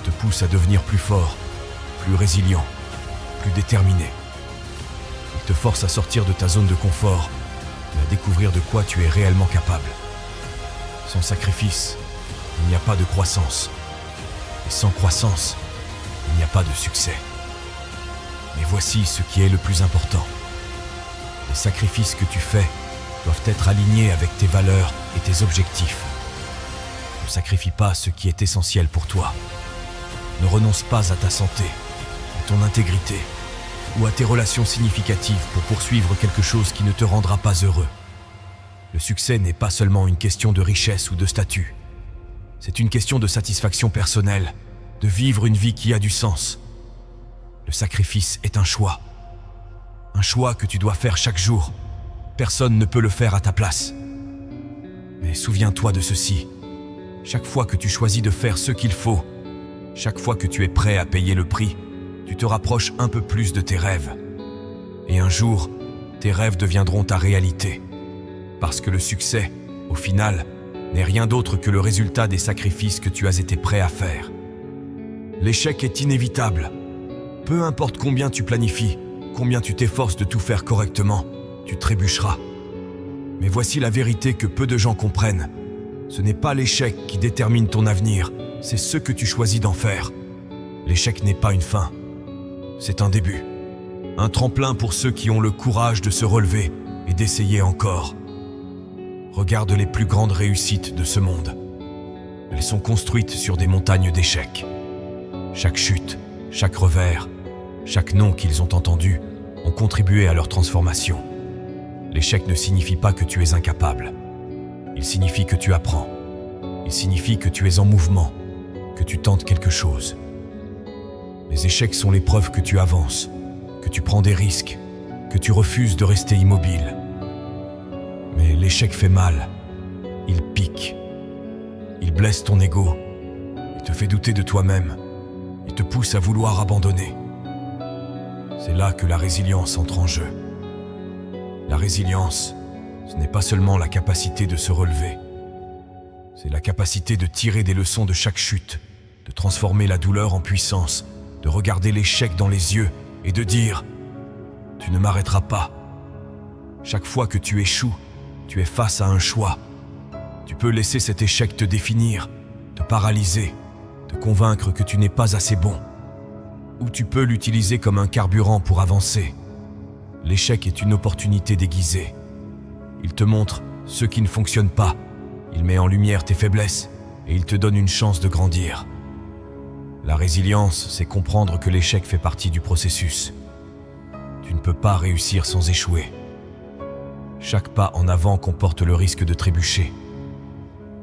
te pousse à devenir plus fort, plus résilient, plus déterminé. Il te force à sortir de ta zone de confort et à découvrir de quoi tu es réellement capable. Sans sacrifice, il n'y a pas de croissance. Et sans croissance, il n'y a pas de succès. Mais voici ce qui est le plus important. Les sacrifices que tu fais doivent être alignés avec tes valeurs et tes objectifs. Ne sacrifie pas ce qui est essentiel pour toi. Ne renonce pas à ta santé, à ton intégrité ou à tes relations significatives pour poursuivre quelque chose qui ne te rendra pas heureux. Le succès n'est pas seulement une question de richesse ou de statut. C'est une question de satisfaction personnelle, de vivre une vie qui a du sens. Le sacrifice est un choix. Un choix que tu dois faire chaque jour. Personne ne peut le faire à ta place. Mais souviens-toi de ceci. Chaque fois que tu choisis de faire ce qu'il faut, chaque fois que tu es prêt à payer le prix, tu te rapproches un peu plus de tes rêves. Et un jour, tes rêves deviendront ta réalité. Parce que le succès, au final, n'est rien d'autre que le résultat des sacrifices que tu as été prêt à faire. L'échec est inévitable. Peu importe combien tu planifies, combien tu t'efforces de tout faire correctement, tu trébucheras. Mais voici la vérité que peu de gens comprennent. Ce n'est pas l'échec qui détermine ton avenir, c'est ce que tu choisis d'en faire. L'échec n'est pas une fin, c'est un début. Un tremplin pour ceux qui ont le courage de se relever et d'essayer encore. Regarde les plus grandes réussites de ce monde. Elles sont construites sur des montagnes d'échecs. Chaque chute, chaque revers, chaque nom qu'ils ont entendu ont contribué à leur transformation. L'échec ne signifie pas que tu es incapable. Il signifie que tu apprends. Il signifie que tu es en mouvement, que tu tentes quelque chose. Les échecs sont les preuves que tu avances, que tu prends des risques, que tu refuses de rester immobile. Mais l'échec fait mal. Il pique. Il blesse ton ego. Il te fait douter de toi-même. Il te pousse à vouloir abandonner. C'est là que la résilience entre en jeu. La résilience, ce n'est pas seulement la capacité de se relever. C'est la capacité de tirer des leçons de chaque chute, de transformer la douleur en puissance, de regarder l'échec dans les yeux et de dire « Tu ne m'arrêteras pas ». Chaque fois que tu échoues, tu es face à un choix. Tu peux laisser cet échec te définir, te paralyser, te convaincre que tu n'es pas assez bon. Ou tu peux l'utiliser comme un carburant pour avancer. L'échec est une opportunité déguisée. Il te montre ce qui ne fonctionne pas. Il met en lumière tes faiblesses et il te donne une chance de grandir. La résilience, c'est comprendre que l'échec fait partie du processus. Tu ne peux pas réussir sans échouer. Chaque pas en avant comporte le risque de trébucher.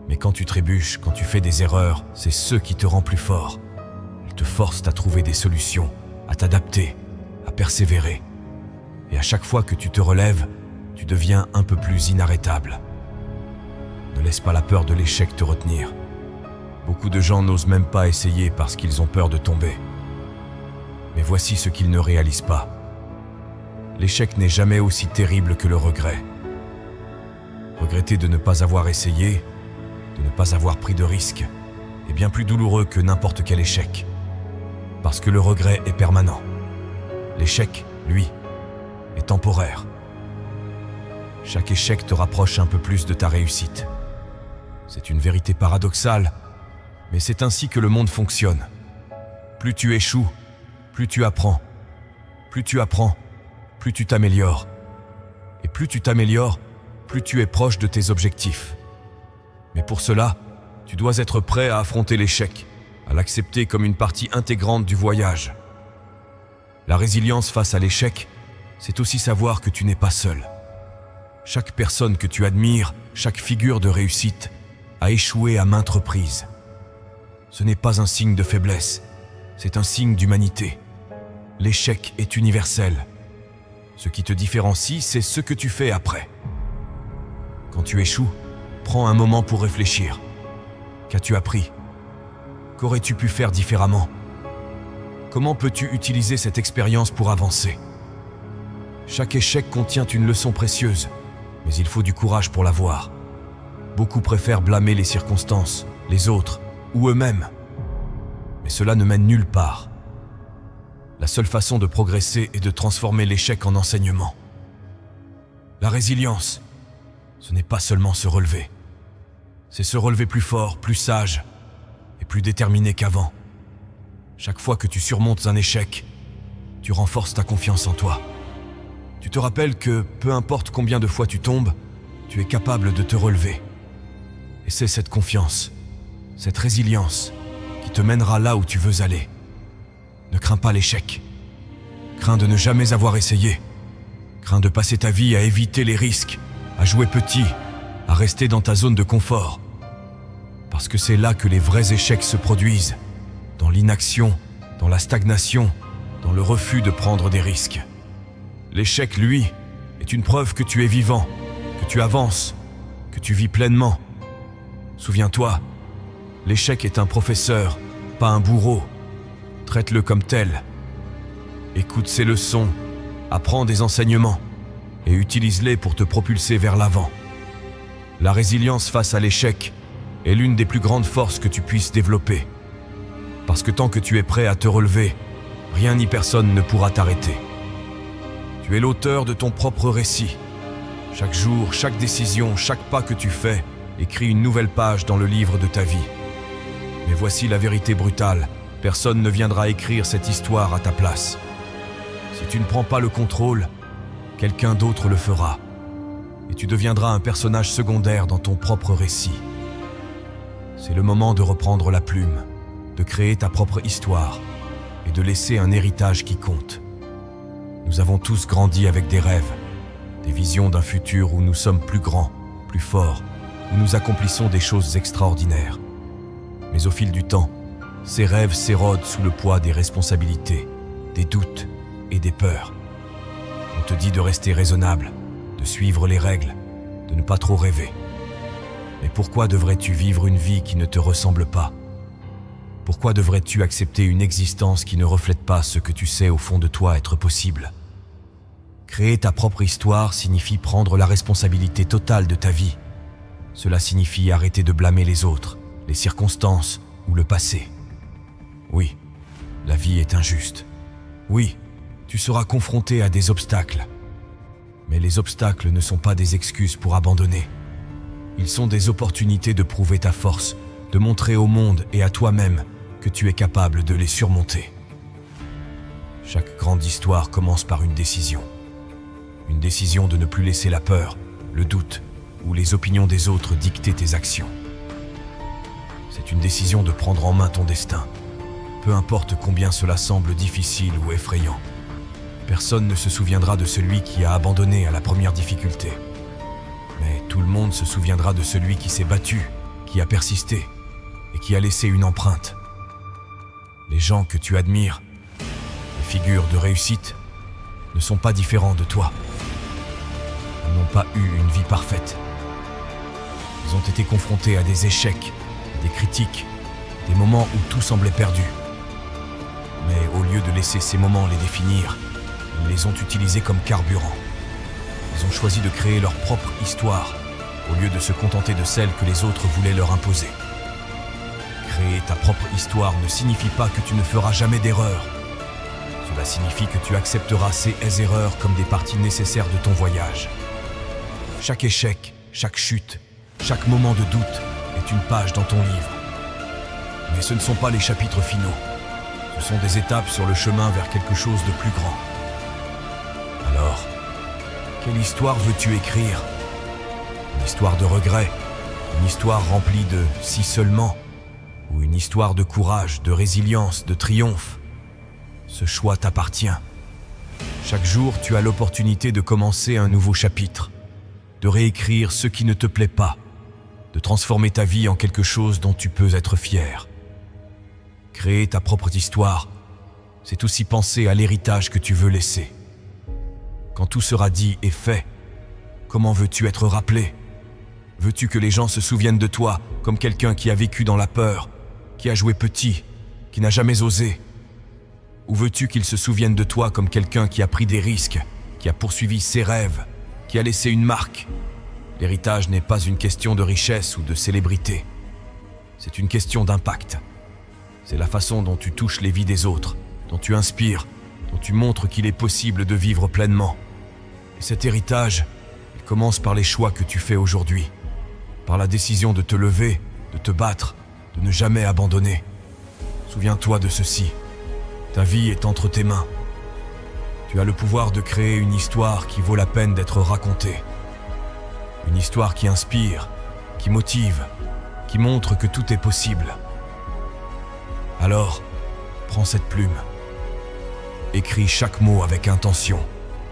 Mais quand tu trébuches, quand tu fais des erreurs, c'est ce qui te rend plus fort. Ils te forcent à trouver des solutions, à t'adapter, à persévérer. Et à chaque fois que tu te relèves, tu deviens un peu plus inarrêtable. Ne laisse pas la peur de l'échec te retenir. Beaucoup de gens n'osent même pas essayer parce qu'ils ont peur de tomber. Mais voici ce qu'ils ne réalisent pas. L'échec n'est jamais aussi terrible que le regret. Regretter de ne pas avoir essayé, de ne pas avoir pris de risques, est bien plus douloureux que n'importe quel échec. Parce que le regret est permanent. L'échec, lui, est temporaire. Chaque échec te rapproche un peu plus de ta réussite. C'est une vérité paradoxale, mais c'est ainsi que le monde fonctionne. Plus tu échoues, plus tu apprends. Plus tu apprends, plus tu t'améliores. Et plus tu t'améliores, plus tu es proche de tes objectifs. Mais pour cela, tu dois être prêt à affronter l'échec, à l'accepter comme une partie intégrante du voyage. La résilience face à l'échec, c'est aussi savoir que tu n'es pas seul. Chaque personne que tu admires, chaque figure de réussite, a échoué à maintes reprises. Ce n'est pas un signe de faiblesse, c'est un signe d'humanité. L'échec est universel. Ce qui te différencie, c'est ce que tu fais après. Quand tu échoues, prends un moment pour réfléchir. Qu'as-tu appris? Qu'aurais-tu pu faire différemment? Comment peux-tu utiliser cette expérience pour avancer? Chaque échec contient une leçon précieuse, mais il faut du courage pour la voir. Beaucoup préfèrent blâmer les circonstances, les autres, ou eux-mêmes. Mais cela ne mène nulle part. La seule façon de progresser est de transformer l'échec en enseignement. La résilience, ce n'est pas seulement se relever, c'est se relever plus fort, plus sage et plus déterminé qu'avant. Chaque fois que tu surmontes un échec, tu renforces ta confiance en toi. Tu te rappelles que, peu importe combien de fois tu tombes, tu es capable de te relever. Et c'est cette confiance, cette résilience, qui te mènera là où tu veux aller. Ne crains pas l'échec. Crains de ne jamais avoir essayé. Crains de passer ta vie à éviter les risques, à jouer petit, à rester dans ta zone de confort. Parce que c'est là que les vrais échecs se produisent, dans l'inaction, dans la stagnation, dans le refus de prendre des risques. L'échec, lui, est une preuve que tu es vivant, que tu avances, que tu vis pleinement. Souviens-toi, l'échec est un professeur, pas un bourreau. Traite-le comme tel. Écoute ses leçons, apprends des enseignements et utilise-les pour te propulser vers l'avant. La résilience face à l'échec est l'une des plus grandes forces que tu puisses développer. Parce que tant que tu es prêt à te relever, rien ni personne ne pourra t'arrêter. Tu es l'auteur de ton propre récit. Chaque jour, chaque décision, chaque pas que tu fais écrit une nouvelle page dans le livre de ta vie. Mais voici la vérité brutale, personne ne viendra écrire cette histoire à ta place. Si tu ne prends pas le contrôle, quelqu'un d'autre le fera. Et tu deviendras un personnage secondaire dans ton propre récit. C'est le moment de reprendre la plume, de créer ta propre histoire et de laisser un héritage qui compte. Nous avons tous grandi avec des rêves, des visions d'un futur où nous sommes plus grands, plus forts, où nous accomplissons des choses extraordinaires. Mais au fil du temps, ces rêves s'érodent sous le poids des responsabilités, des doutes et des peurs. On te dit de rester raisonnable, de suivre les règles, de ne pas trop rêver. Mais pourquoi devrais-tu vivre une vie qui ne te ressemble pas ? Pourquoi devrais-tu accepter une existence qui ne reflète pas ce que tu sais au fond de toi être possible ? Créer ta propre histoire signifie prendre la responsabilité totale de ta vie. Cela signifie arrêter de blâmer les autres, les circonstances ou le passé. Oui, la vie est injuste. Oui, tu seras confronté à des obstacles. Mais les obstacles ne sont pas des excuses pour abandonner. Ils sont des opportunités de prouver ta force, de montrer au monde et à toi-même que tu es capable de les surmonter. Chaque grande histoire commence par une décision. Une décision de ne plus laisser la peur, le doute ou les opinions des autres dicter tes actions. C'est une décision de prendre en main ton destin, peu importe combien cela semble difficile ou effrayant. Personne ne se souviendra de celui qui a abandonné à la première difficulté. Mais tout le monde se souviendra de celui qui s'est battu, qui a persisté et qui a laissé une empreinte. Les gens que tu admires, les figures de réussite, ne sont pas différents de toi. Ils n'ont pas eu une vie parfaite. Ils ont été confrontés à des échecs, des critiques, des moments où tout semblait perdu. Mais au lieu de laisser ces moments les définir, ils les ont utilisés comme carburant. Ils ont choisi de créer leur propre histoire, au lieu de se contenter de celle que les autres voulaient leur imposer. Créer ta propre histoire ne signifie pas que tu ne feras jamais d'erreurs. Cela signifie que tu accepteras ces erreurs comme des parties nécessaires de ton voyage. Chaque échec, chaque chute, chaque moment de doute est une page dans ton livre. Mais ce ne sont pas les chapitres finaux. Ce sont des étapes sur le chemin vers quelque chose de plus grand. Alors, quelle histoire veux-tu écrire ? Une histoire de regret, une histoire remplie de « si seulement » ou une histoire de courage, de résilience, de triomphe. Ce choix t'appartient. Chaque jour, tu as l'opportunité de commencer un nouveau chapitre, de réécrire ce qui ne te plaît pas, de transformer ta vie en quelque chose dont tu peux être fier. Créer ta propre histoire, c'est aussi penser à l'héritage que tu veux laisser. Quand tout sera dit et fait, comment veux-tu être rappelé ? Veux-tu que les gens se souviennent de toi comme quelqu'un qui a vécu dans la peur, qui a joué petit, qui n'a jamais osé ? Ou veux-tu qu'ils se souviennent de toi comme quelqu'un qui a pris des risques, qui a poursuivi ses rêves, qui a laissé une marque ? L'héritage n'est pas une question de richesse ou de célébrité. C'est une question d'impact. C'est la façon dont tu touches les vies des autres, dont tu inspires, dont tu montres qu'il est possible de vivre pleinement. Et cet héritage, il commence par les choix que tu fais aujourd'hui. par la décision de te lever, de te battre, de ne jamais abandonner. Souviens-toi de ceci. Ta vie est entre tes mains. Tu as le pouvoir de créer une histoire qui vaut la peine d'être racontée. Une histoire qui inspire, qui motive, qui montre que tout est possible. Alors, prends cette plume. Écris chaque mot avec intention,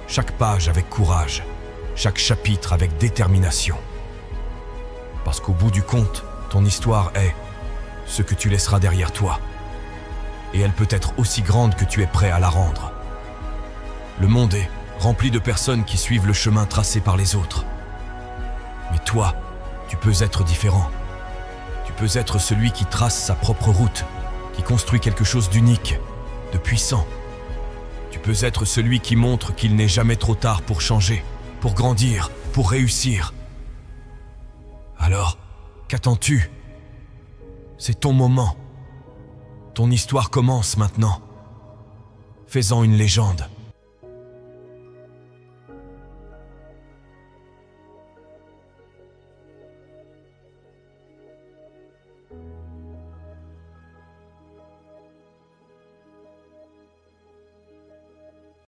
chaque page avec courage, chaque chapitre avec détermination. Parce qu'au bout du compte, ton histoire est ce que tu laisseras derrière toi. Et elle peut être aussi grande que tu es prêt à la rendre. Le monde est rempli de personnes qui suivent le chemin tracé par les autres. Mais toi, tu peux être différent. Tu peux être celui qui trace sa propre route, qui construit quelque chose d'unique, de puissant. Tu peux être celui qui montre qu'il n'est jamais trop tard pour changer, pour grandir, pour réussir. Alors, qu'attends-tu? C'est ton moment. Ton histoire commence maintenant. Fais-en une légende.